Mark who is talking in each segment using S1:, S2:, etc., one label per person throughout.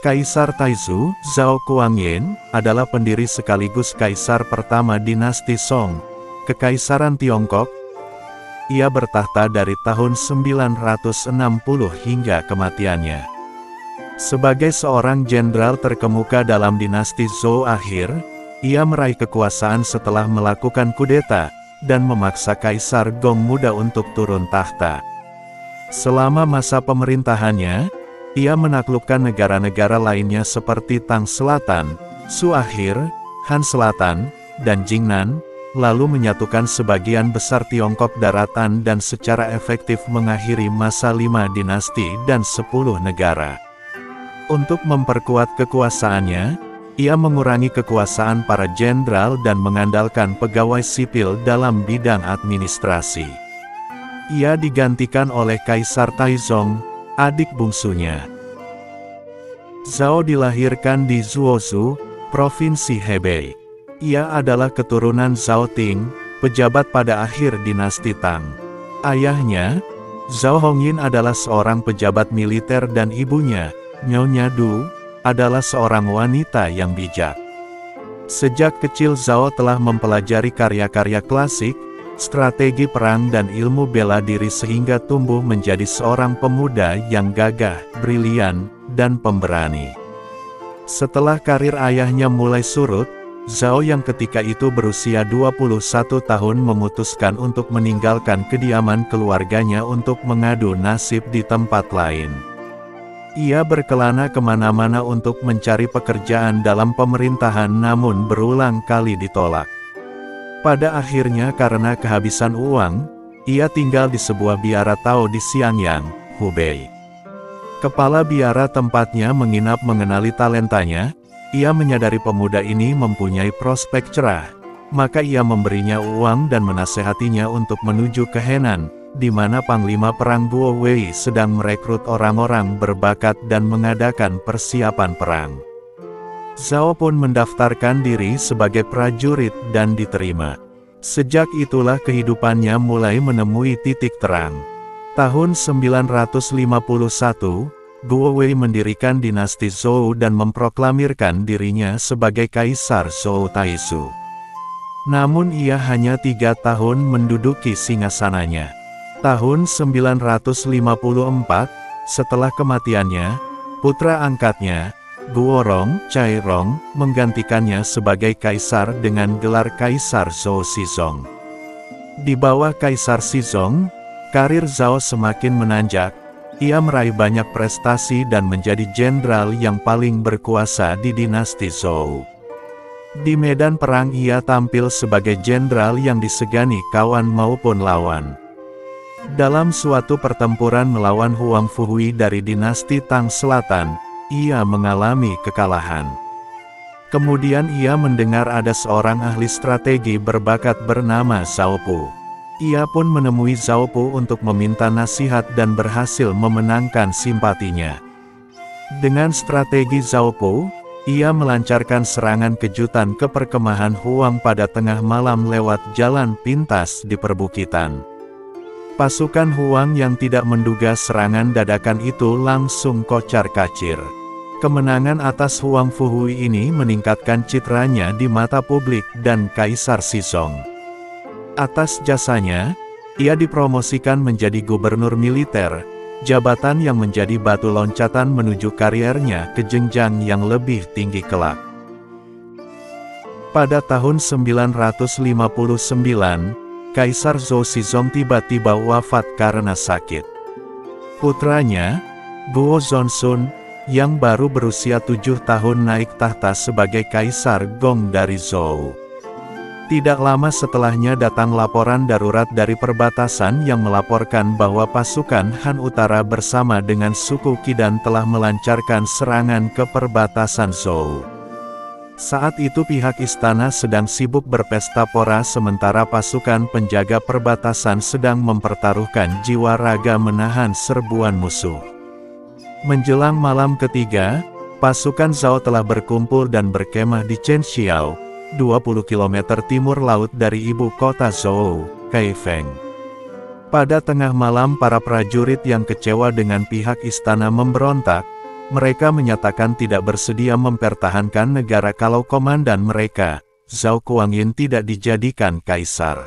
S1: Kaisar Taizu, Zhao Kuangyin, adalah pendiri sekaligus kaisar pertama dinasti Song, Kekaisaran Tiongkok. Ia bertahta dari tahun 960 hingga kematiannya. Sebagai seorang jenderal terkemuka dalam dinasti Zhou akhir, ia meraih kekuasaan setelah melakukan kudeta, dan memaksa Kaisar Gong muda untuk turun tahta. Selama masa pemerintahannya, ia menaklukkan negara-negara lainnya seperti Tang Selatan, Su akhir, Han Selatan, dan Jingnan, lalu menyatukan sebagian besar Tiongkok daratan dan secara efektif mengakhiri masa 5 dinasti dan 10 negara. Untuk memperkuat kekuasaannya, ia mengurangi kekuasaan para jenderal dan mengandalkan pegawai sipil dalam bidang administrasi. Ia digantikan oleh Kaisar Taizong, adik bungsunya. Zhao dilahirkan di Zuozhu, Provinsi Hebei. Ia adalah keturunan Zhao Ting, pejabat pada akhir dinasti Tang. Ayahnya, Zhao Hongyin adalah seorang pejabat militer dan ibunya, Nyonya Du, adalah seorang wanita yang bijak. Sejak kecil Zhao telah mempelajari karya-karya klasik, strategi perang dan ilmu bela diri sehingga tumbuh menjadi seorang pemuda yang gagah, brilian, dan pemberani. Setelah karir ayahnya mulai surut, Zhao yang ketika itu berusia 21 tahun memutuskan untuk meninggalkan kediaman keluarganya untuk mengadu nasib di tempat lain. Ia berkelana kemana-mana untuk mencari pekerjaan dalam pemerintahan namun berulang kali ditolak. Pada akhirnya karena kehabisan uang, ia tinggal di sebuah biara Tao di Xiangyang, Hubei. Kepala biara tempatnya menginap mengenali talentanya, ia menyadari pemuda ini mempunyai prospek cerah, maka ia memberinya uang dan menasehatinya untuk menuju ke Henan, di mana Panglima Perang Guo Wei sedang merekrut orang-orang berbakat dan mengadakan persiapan perang. Zhao pun mendaftarkan diri sebagai prajurit dan diterima. Sejak itulah kehidupannya mulai menemui titik terang. Tahun 951, Guo Wei mendirikan dinasti Zhou dan memproklamirkan dirinya sebagai Kaisar Zhou Taizu. Namun ia hanya 3 tahun menduduki singgasananya. Tahun 954, setelah kematiannya, putra angkatnya, Guorong, Cairong, menggantikannya sebagai kaisar dengan gelar Kaisar Zhou Xizong. Di bawah Kaisar Xizong, karir Zhao semakin menanjak, ia meraih banyak prestasi dan menjadi jenderal yang paling berkuasa di dinasti Zhou. Di medan perang ia tampil sebagai jenderal yang disegani kawan maupun lawan. Dalam suatu pertempuran melawan Huang Fuhui dari dinasti Tang Selatan, ia mengalami kekalahan. Kemudian ia mendengar ada seorang ahli strategi berbakat bernama Zhao Pu. Ia pun menemui Zhao Pu untuk meminta nasihat dan berhasil memenangkan simpatinya. Dengan strategi Zhao Pu, ia melancarkan serangan kejutan ke perkemahan Huang pada tengah malam lewat jalan pintas di perbukitan. Pasukan Huang yang tidak menduga serangan dadakan itu langsung kocar-kacir. Kemenangan atas Huang Fuhui ini meningkatkan citranya di mata publik dan Kaisar Xizong. Atas jasanya, ia dipromosikan menjadi gubernur militer, jabatan yang menjadi batu loncatan menuju kariernya ke jenjang yang lebih tinggi kelak. Pada tahun 959, Kaisar Zhou Xizong tiba-tiba wafat karena sakit. Putranya, Guo Zonsun, yang baru berusia 7 tahun naik tahta sebagai Kaisar Gong dari Zhou. Tidak lama setelahnya datang laporan darurat dari perbatasan yang melaporkan bahwa pasukan Han Utara bersama dengan suku Qidan telah melancarkan serangan ke perbatasan Zhou. Saat itu pihak istana sedang sibuk berpesta pora sementara pasukan penjaga perbatasan sedang mempertaruhkan jiwa raga menahan serbuan musuh. Menjelang malam ketiga, pasukan Zhao telah berkumpul dan berkemah di Chenxiao, 20 km timur laut dari ibu kota Zhou, Kaifeng. Pada tengah malam para prajurit yang kecewa dengan pihak istana memberontak, Mereka menyatakan tidak bersedia mempertahankan negara kalau komandan mereka, Zhao Kuangyin, tidak dijadikan kaisar.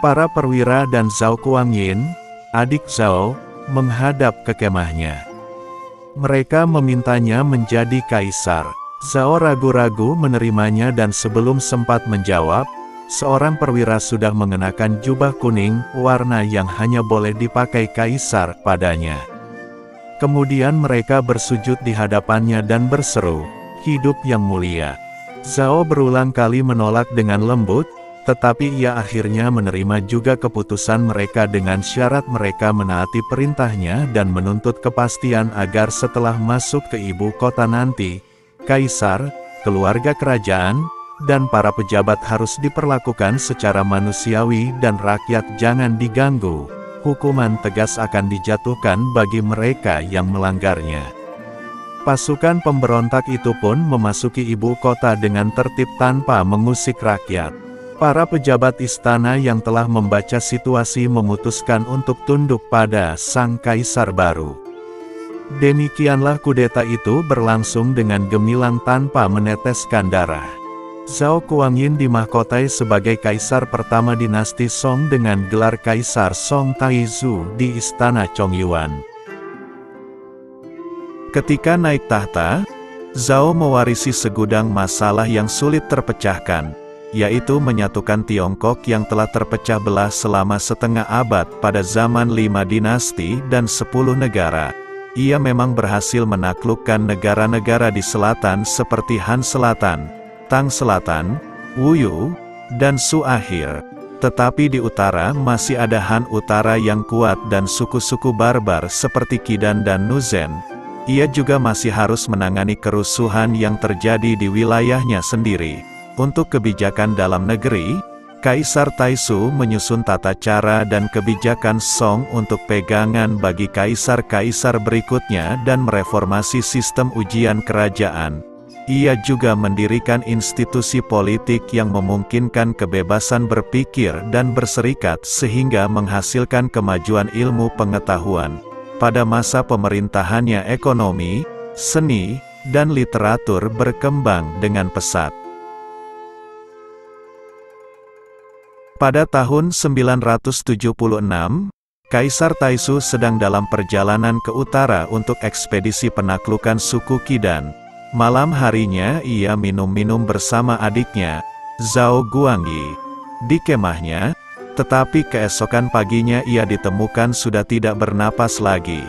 S1: Para perwira dan Zhao Kuangyin, adik Zhao, menghadap ke kemahnya. Mereka memintanya menjadi kaisar. Zhao ragu-ragu menerimanya dan sebelum sempat menjawab, seorang perwira sudah mengenakan jubah kuning, warna yang hanya boleh dipakai kaisar padanya. Kemudian mereka bersujud di hadapannya dan berseru, "Hidup yang mulia." Zhao berulang kali menolak dengan lembut, tetapi ia akhirnya menerima juga keputusan mereka dengan syarat mereka menaati perintahnya dan menuntut kepastian agar setelah masuk ke ibu kota nanti, kaisar, keluarga kerajaan, dan para pejabat harus diperlakukan secara manusiawi dan rakyat jangan diganggu. Hukuman tegas akan dijatuhkan bagi mereka yang melanggarnya. Pasukan pemberontak itu pun memasuki ibu kota dengan tertib tanpa mengusik rakyat. Para pejabat istana yang telah membaca situasi memutuskan untuk tunduk pada sang kaisar baru. Demikianlah kudeta itu berlangsung dengan gemilang tanpa meneteskan darah. Zhao Kuangyin dimahkotai sebagai kaisar pertama dinasti Song dengan gelar Kaisar Song Taizu di Istana Chongyuan. Ketika naik tahta, Zhao mewarisi segudang masalah yang sulit terpecahkan, yaitu menyatukan Tiongkok yang telah terpecah belah selama setengah abad pada zaman 5 dinasti dan 10 negara. Ia memang berhasil menaklukkan negara-negara di selatan seperti Han Selatan, Tang Selatan, Wuyu, dan Su Akhir. Tetapi di utara masih ada Han Utara yang kuat dan suku-suku barbar seperti Khidan dan Nuzen. Ia juga masih harus menangani kerusuhan yang terjadi di wilayahnya sendiri. Untuk kebijakan dalam negeri, Kaisar Taizu menyusun tata cara dan kebijakan Song untuk pegangan bagi kaisar-kaisar berikutnya dan mereformasi sistem ujian kerajaan. Ia juga mendirikan institusi politik yang memungkinkan kebebasan berpikir dan berserikat sehingga menghasilkan kemajuan ilmu pengetahuan. Pada masa pemerintahannya ekonomi, seni, dan literatur berkembang dengan pesat. Pada tahun 976, Kaisar Taizu sedang dalam perjalanan ke utara untuk ekspedisi penaklukan suku Khidan. Malam harinya ia minum-minum bersama adiknya, Zhao Guangyi, di kemahnya, tetapi keesokan paginya ia ditemukan sudah tidak bernapas lagi.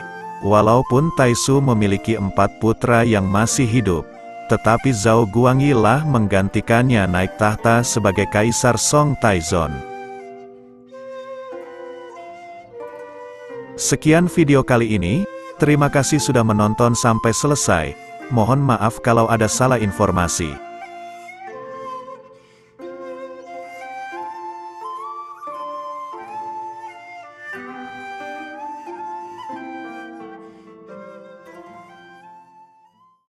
S1: Walaupun Taizu memiliki 4 putra yang masih hidup, tetapi Zhao Guangyi lah menggantikannya naik tahta sebagai Kaisar Song Taizong. Sekian video kali ini, terima kasih sudah menonton sampai selesai. Mohon maaf kalau ada salah informasi.